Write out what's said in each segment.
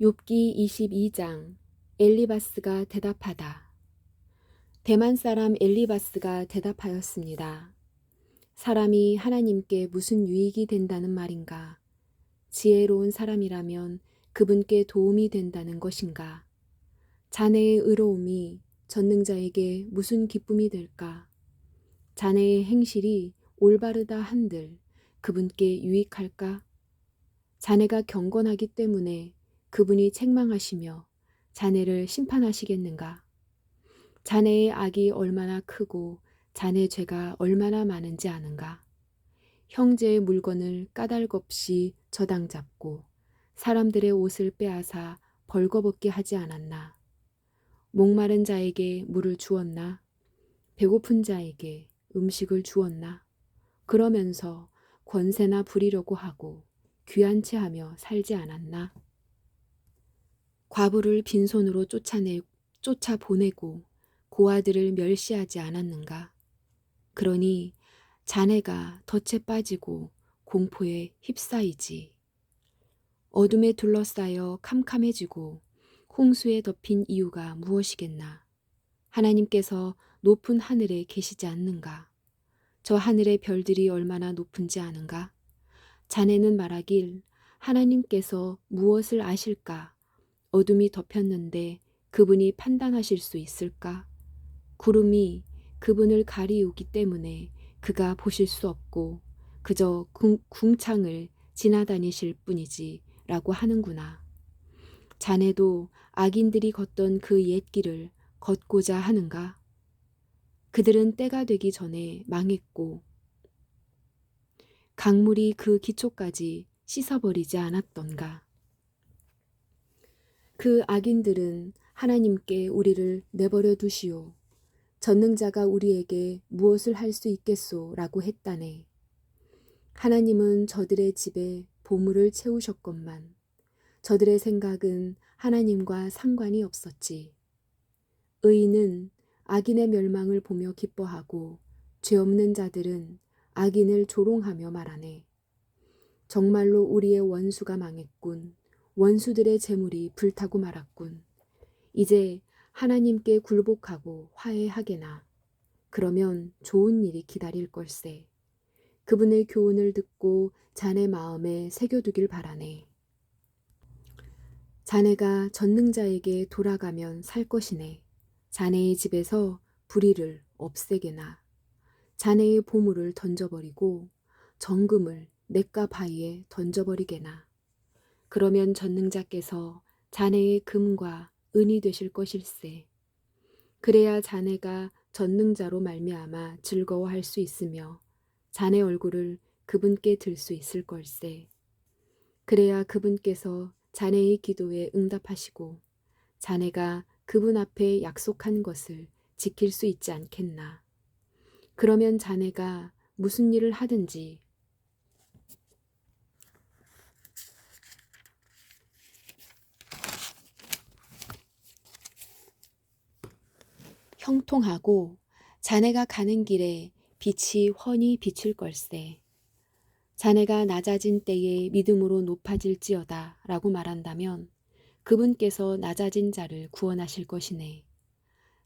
욥기 22장 엘리바스가 대답하다. 대만 사람 엘리바스가 대답하였습니다. 사람이 하나님께 무슨 유익이 된다는 말인가? 지혜로운 사람이라면 그분께 도움이 된다는 것인가? 자네의 의로움이 전능자에게 무슨 기쁨이 될까? 자네의 행실이 올바르다 한들 그분께 유익할까? 자네가 경건하기 때문에 그분이 책망하시며 자네를 심판하시겠는가? 자네의 악이 얼마나 크고 자네 죄가 얼마나 많은지 아는가? 형제의 물건을 까닭없이 저당 잡고 사람들의 옷을 빼앗아 벌거벗게 하지 않았나? 목마른 자에게 물을 주었나? 배고픈 자에게 음식을 주었나? 그러면서 권세나 부리려고 하고 귀한 채 하며 살지 않았나? 과부를 빈손으로 쫓아보내고 고아들을 멸시하지 않았는가? 그러니 자네가 덫에 빠지고 공포에 휩싸이지. 어둠에 둘러싸여 캄캄해지고 홍수에 덮인 이유가 무엇이겠나? 하나님께서 높은 하늘에 계시지 않는가? 저 하늘의 별들이 얼마나 높은지 아는가? 자네는 말하길 하나님께서 무엇을 아실까? 어둠이 덮였는데 그분이 판단하실 수 있을까? 구름이 그분을 가리우기 때문에 그가 보실 수 없고 그저 궁창을 지나다니실 뿐이지 라고 하는구나. 자네도 악인들이 걷던 그 옛길을 걷고자 하는가? 그들은 때가 되기 전에 망했고 강물이 그 기초까지 씻어버리지 않았던가? 그 악인들은 하나님께 우리를 내버려 두시오. 전능자가 우리에게 무엇을 할 수 있겠소? 라고 했다네. 하나님은 저들의 집에 보물을 채우셨건만 저들의 생각은 하나님과 상관이 없었지. 의인은 악인의 멸망을 보며 기뻐하고 죄 없는 자들은 악인을 조롱하며 말하네. 정말로 우리의 원수가 망했군. 원수들의 재물이 불타고 말았군. 이제 하나님께 굴복하고 화해하게나. 그러면 좋은 일이 기다릴 걸세. 그분의 교훈을 듣고 자네 마음에 새겨두길 바라네. 자네가 전능자에게 돌아가면 살 것이네. 자네의 집에서 불의를 없애게나. 자네의 보물을 던져버리고 정금을 냇가 바위에 던져버리게나. 그러면 전능자께서 자네의 금과 은이 되실 것일세. 그래야 자네가 전능자로 말미암아 즐거워할 수 있으며 자네 얼굴을 그분께 들 수 있을 걸세. 그래야 그분께서 자네의 기도에 응답하시고 자네가 그분 앞에 약속한 것을 지킬 수 있지 않겠나. 그러면 자네가 무슨 일을 하든지 형통하고 자네가 가는 길에 빛이 훤히 비칠 걸세. 자네가 낮아진 때에 믿음으로 높아질지어다 라고 말한다면 그분께서 낮아진 자를 구원하실 것이네.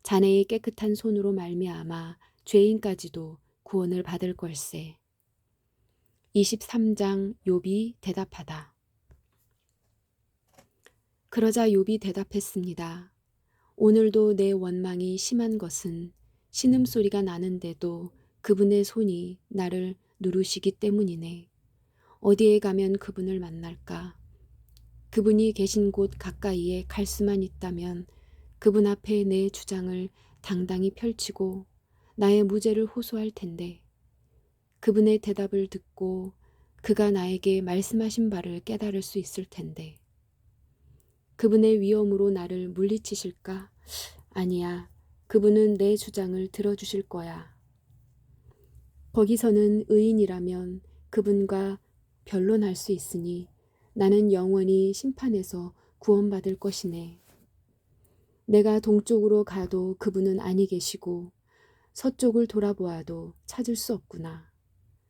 자네의 깨끗한 손으로 말미암아 죄인까지도 구원을 받을 걸세. 23장 욥이 대답하다. 그러자 욥이 대답했습니다. 오늘도 내 원망이 심한 것은 신음소리가 나는데도 그분의 손이 나를 누르시기 때문이네. 어디에 가면 그분을 만날까? 그분이 계신 곳 가까이에 갈 수만 있다면 그분 앞에 내 주장을 당당히 펼치고 나의 무죄를 호소할 텐데 그분의 대답을 듣고 그가 나에게 말씀하신 바를 깨달을 수 있을 텐데 그분의 위엄으로 나를 물리치실까? 아니야. 그분은 내 주장을 들어주실 거야. 거기서는 의인이라면 그분과 변론할 수 있으니 나는 영원히 심판에서 구원받을 것이네. 내가 동쪽으로 가도 그분은 아니 계시고 서쪽을 돌아보아도 찾을 수 없구나.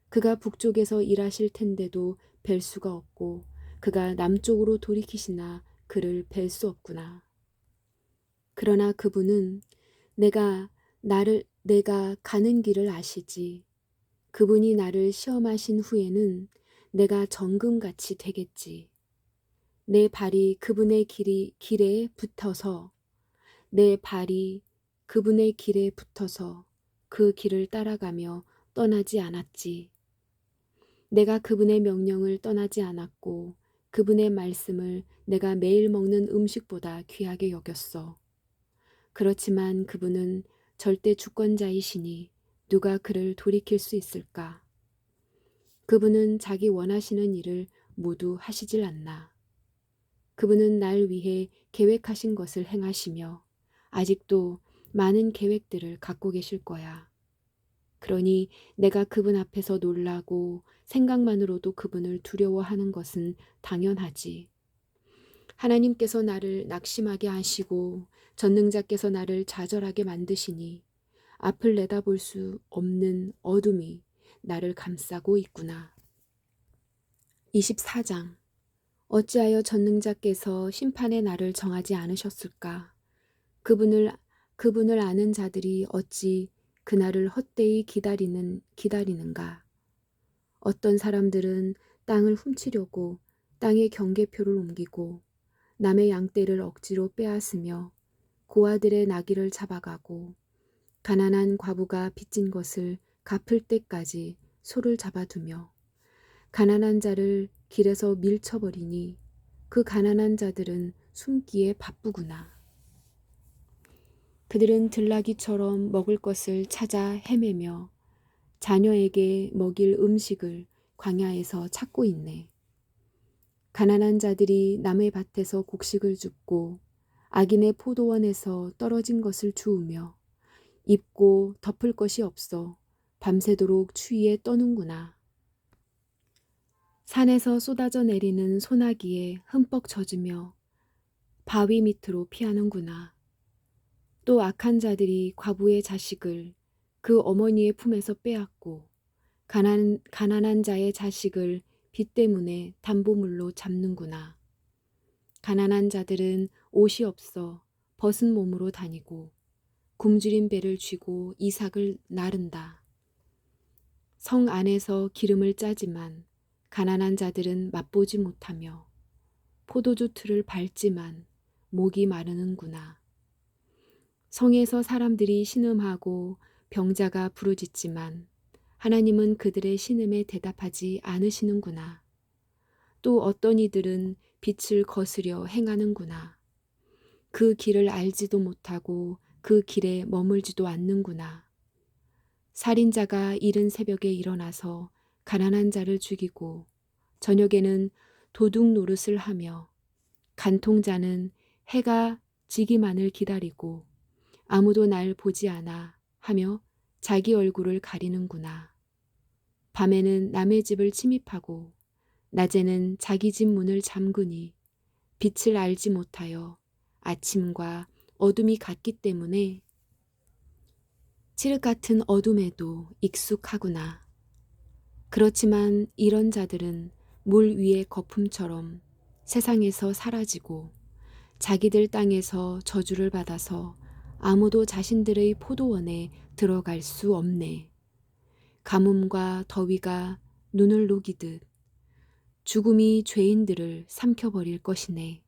그가 북쪽에서 일하실 텐데도 뵐 수가 없고 그가 남쪽으로 돌이키시나 그를 뵐 수 없구나. 그러나 그분은 내가 가는 길을 아시지. 그분이 나를 시험하신 후에는 내가 정금같이 되겠지. 내 발이 그분의 길에 붙어서 내 발이 그분의 길에 붙어서 그 길을 따라가며 떠나지 않았지. 내가 그분의 명령을 떠나지 않았고 그분의 말씀을 내가 매일 먹는 음식보다 귀하게 여겼어. 그렇지만 그분은 절대 주권자이시니 누가 그를 돌이킬 수 있을까? 그분은 자기 원하시는 일을 모두 하시질 않나. 그분은 날 위해 계획하신 것을 행하시며 아직도 많은 계획들을 갖고 계실 거야. 그러니 내가 그분 앞에서 놀라고 생각만으로도 그분을 두려워하는 것은 당연하지. 하나님께서 나를 낙심하게 하시고 전능자께서 나를 좌절하게 만드시니 앞을 내다볼 수 없는 어둠이 나를 감싸고 있구나. 24장. 어찌하여 전능자께서 심판의 날을 정하지 않으셨을까? 그분을 아는 자들이 어찌 그날을 헛되이 기다리는가? 어떤 사람들은 땅을 훔치려고 땅의 경계표를 옮기고 남의 양떼를 억지로 빼앗으며 고아들의 나귀를 잡아가고 가난한 과부가 빚진 것을 갚을 때까지 소를 잡아두며 가난한 자를 길에서 밀쳐버리니 그 가난한 자들은 숨기에 바쁘구나. 그들은 들나귀처럼 먹을 것을 찾아 헤매며 자녀에게 먹일 음식을 광야에서 찾고 있네. 가난한 자들이 남의 밭에서 곡식을 줍고 악인의 포도원에서 떨어진 것을 주우며 입고 덮을 것이 없어 밤새도록 추위에 떠는구나. 산에서 쏟아져 내리는 소나기에 흠뻑 젖으며 바위 밑으로 피하는구나. 또 악한 자들이 과부의 자식을 그 어머니의 품에서 빼앗고 가난한 자의 자식을 빚 때문에 담보물로 잡는구나. 가난한 자들은 옷이 없어 벗은 몸으로 다니고 굶주린 배를 쥐고 이삭을 나른다. 성 안에서 기름을 짜지만 가난한 자들은 맛보지 못하며 포도주 틀을 밟지만 목이 마르는구나. 성에서 사람들이 신음하고 병자가 부르짖지만 하나님은 그들의 신음에 대답하지 않으시는구나. 또 어떤 이들은 빛을 거스려 행하는구나. 그 길을 알지도 못하고 그 길에 머물지도 않는구나. 살인자가 이른 새벽에 일어나서 가난한 자를 죽이고 저녁에는 도둑 노릇을 하며 간통자는 해가 지기만을 기다리고 아무도 날 보지 않아 하며 자기 얼굴을 가리는구나. 밤에는 남의 집을 침입하고 낮에는 자기 집 문을 잠그니 빛을 알지 못하여 아침과 어둠이 같기 때문에 칠흑 같은 어둠에도 익숙하구나. 그렇지만 이런 자들은 물 위의 거품처럼 세상에서 사라지고 자기들 땅에서 저주를 받아서 아무도 자신들의 포도원에 들어갈 수 없네. 가뭄과 더위가 눈을 녹이듯 죽음이 죄인들을 삼켜버릴 것이네.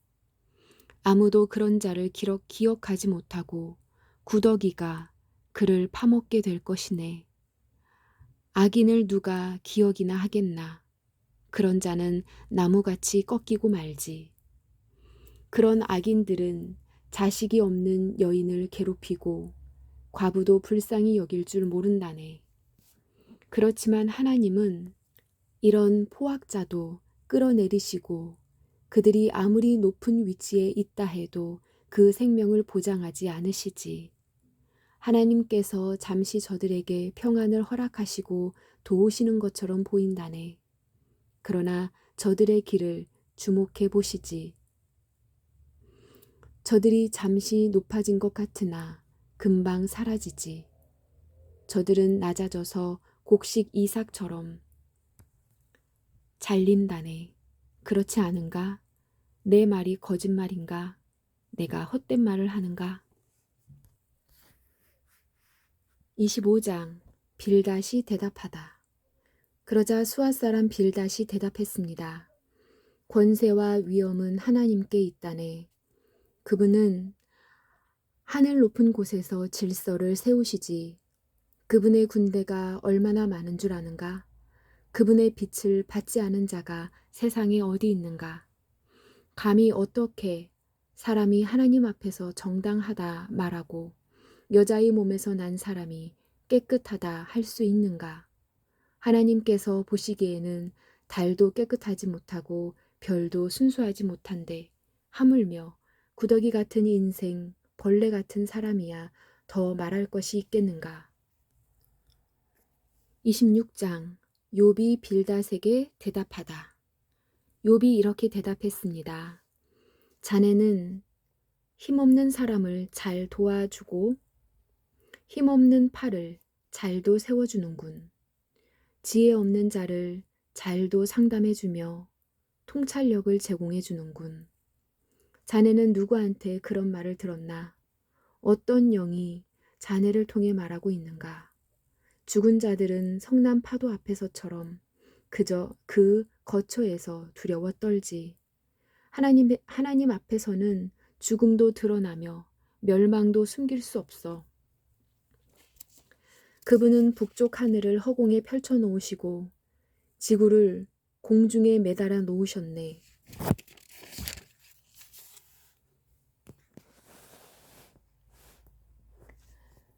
아무도 그런 자를 기억하지 못하고 구더기가 그를 파먹게 될 것이네. 악인을 누가 기억이나 하겠나. 그런 자는 나무같이 꺾이고 말지. 그런 악인들은 자식이 없는 여인을 괴롭히고 과부도 불쌍히 여길 줄 모른다네. 그렇지만 하나님은 이런 포악자도 끌어내리시고 그들이 아무리 높은 위치에 있다 해도 그 생명을 보장하지 않으시지. 하나님께서 잠시 저들에게 평안을 허락하시고 도우시는 것처럼 보인다네. 그러나 저들의 길을 주목해 보시지. 저들이 잠시 높아진 것 같으나 금방 사라지지. 저들은 낮아져서 곡식 이삭처럼 잘린다네. 그렇지 않은가? 내 말이 거짓말인가? 내가 헛된 말을 하는가? 25장 빌닷이 대답하다. 그러자 수아 사람 빌닷이 대답했습니다. 권세와 위엄은 하나님께 있다네. 그분은 하늘 높은 곳에서 질서를 세우시지. 그분의 군대가 얼마나 많은 줄 아는가? 그분의 빛을 받지 않은 자가 세상에 어디 있는가? 감히 어떻게 사람이 하나님 앞에서 정당하다 말하고 여자의 몸에서 난 사람이 깨끗하다 할 수 있는가? 하나님께서 보시기에는 달도 깨끗하지 못하고 별도 순수하지 못한데 하물며 구더기 같은 인생, 벌레 같은 사람이야 더 말할 것이 있겠는가? 26장 욥이 빌닷에게 대답하다. 욥이 이렇게 대답했습니다. 자네는 힘없는 사람을 잘 도와주고 힘없는 팔을 잘도 세워주는군. 지혜 없는 자를 잘도 상담해주며 통찰력을 제공해주는군. 자네는 누구한테 그런 말을 들었나? 어떤 영이 자네를 통해 말하고 있는가? 죽은 자들은 성난 파도 앞에서처럼 그저 그 거처에서 두려워 떨지. 하나님 앞에서는 죽음도 드러나며 멸망도 숨길 수 없어. 그분은 북쪽 하늘을 허공에 펼쳐 놓으시고 지구를 공중에 매달아 놓으셨네.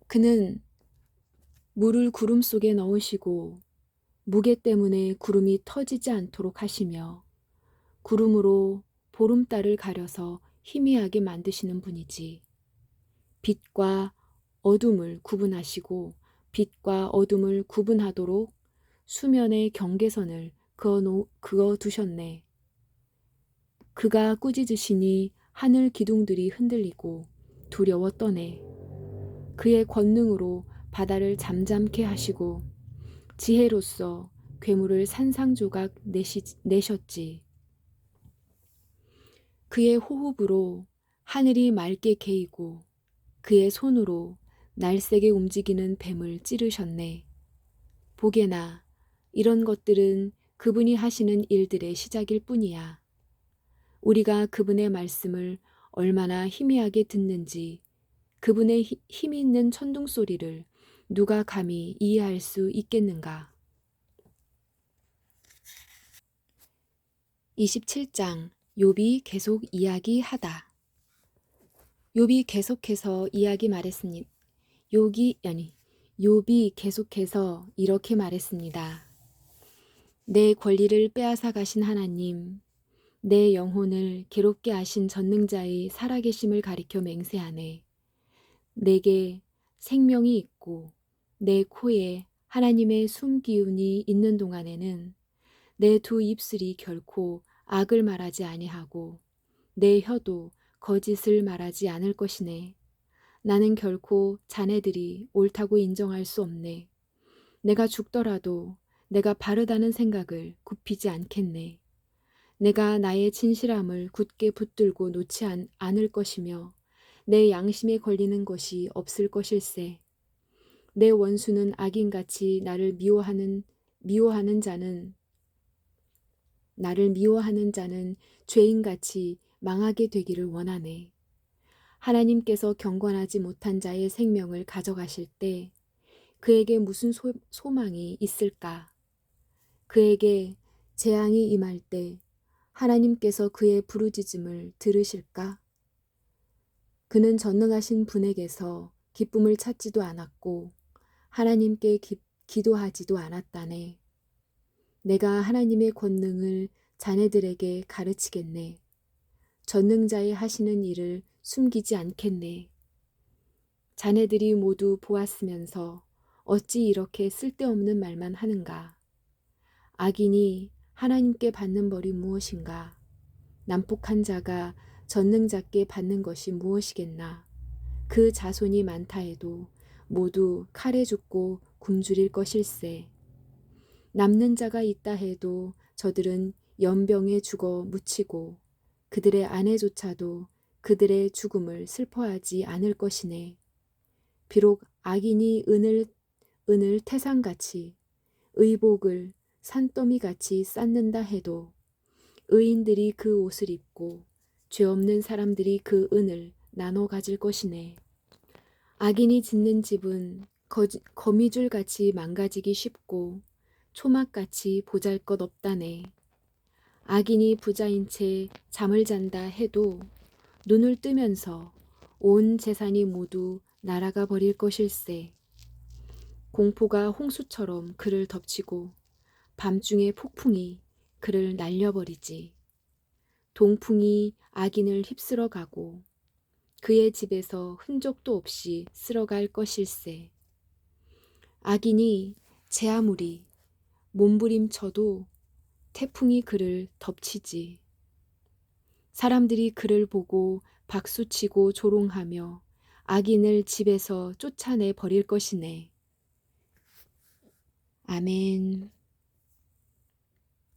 그는 물을 구름 속에 넣으시고 무게 때문에 구름이 터지지 않도록 하시며 구름으로 보름달을 가려서 희미하게 만드시는 분이지. 빛과 어둠을 구분하시고 빛과 어둠을 구분하도록 수면의 경계선을 그어 두셨네. 그가 꾸짖으시니 하늘 기둥들이 흔들리고 두려워 떠네. 그의 권능으로 바다를 잠잠케 하시고 지혜로서 괴물을 산상조각 내셨지. 그의 호흡으로 하늘이 맑게 개이고 그의 손으로 날쌔게 움직이는 뱀을 찌르셨네. 보게나 이런 것들은 그분이 하시는 일들의 시작일 뿐이야. 우리가 그분의 말씀을 얼마나 희미하게 듣는지 그분의 힘 있는 천둥 소리를 누가 감히 이해할 수 있겠는가? 27장 욥이 계속 이야기하다. 욥이 계속해서 말했습니다. 욥이 계속해서 이렇게 말했습니다. 내 권리를 빼앗아 가신 하나님, 내 영혼을 괴롭게 하신 전능자의 살아계심을 가리켜 맹세하네. 내게 생명이 있고 내 코에 하나님의 숨기운이 있는 동안에는 내 두 입술이 결코 악을 말하지 아니하고 내 혀도 거짓을 말하지 않을 것이네. 나는 결코 자네들이 옳다고 인정할 수 없네. 내가 죽더라도 내가 바르다는 생각을 굽히지 않겠네. 내가 나의 진실함을 굳게 붙들고 놓지 않을 것이며 내 양심에 걸리는 것이 없을 것일세. 내 원수는 악인같이 나를 미워하는 자는 죄인같이 망하게 되기를 원하네. 하나님께서 경건하지 못한 자의 생명을 가져가실 때 그에게 무슨 소망이 있을까? 그에게 재앙이 임할 때 하나님께서 그의 부르짖음을 들으실까? 그는 전능하신 분에게서 기쁨을 찾지도 않았고 하나님께 기도하지도 않았다네. 내가 하나님의 권능을 자네들에게 가르치겠네. 전능자의 하시는 일을 숨기지 않겠네. 자네들이 모두 보았으면서 어찌 이렇게 쓸데없는 말만 하는가? 악인이 하나님께 받는 벌이 무엇인가? 난폭한 자가 전능자께 받는 것이 무엇이겠나? 그 자손이 많다 해도 모두 칼에 죽고 굶주릴 것일세. 남는 자가 있다 해도 저들은 연병에 죽어 묻히고 그들의 아내조차도 그들의 죽음을 슬퍼하지 않을 것이네. 비록 악인이 은을 태산같이 의복을 산더미같이 쌓는다 해도 의인들이 그 옷을 입고 죄 없는 사람들이 그 은을 나눠 가질 것이네. 악인이 짓는 집은 거미줄같이 망가지기 쉽고 초막같이 보잘것없다네. 악인이 부자인 채 잠을 잔다 해도 눈을 뜨면서 온 재산이 모두 날아가 버릴 것일세. 공포가 홍수처럼 그를 덮치고 밤중에 폭풍이 그를 날려버리지. 동풍이 악인을 휩쓸어 가고 그의 집에서 흔적도 없이 쓸어갈 것일세. 악인이 제 아무리 몸부림쳐도 태풍이 그를 덮치지. 사람들이 그를 보고 박수치고 조롱하며 악인을 집에서 쫓아내 버릴 것이네. 아멘.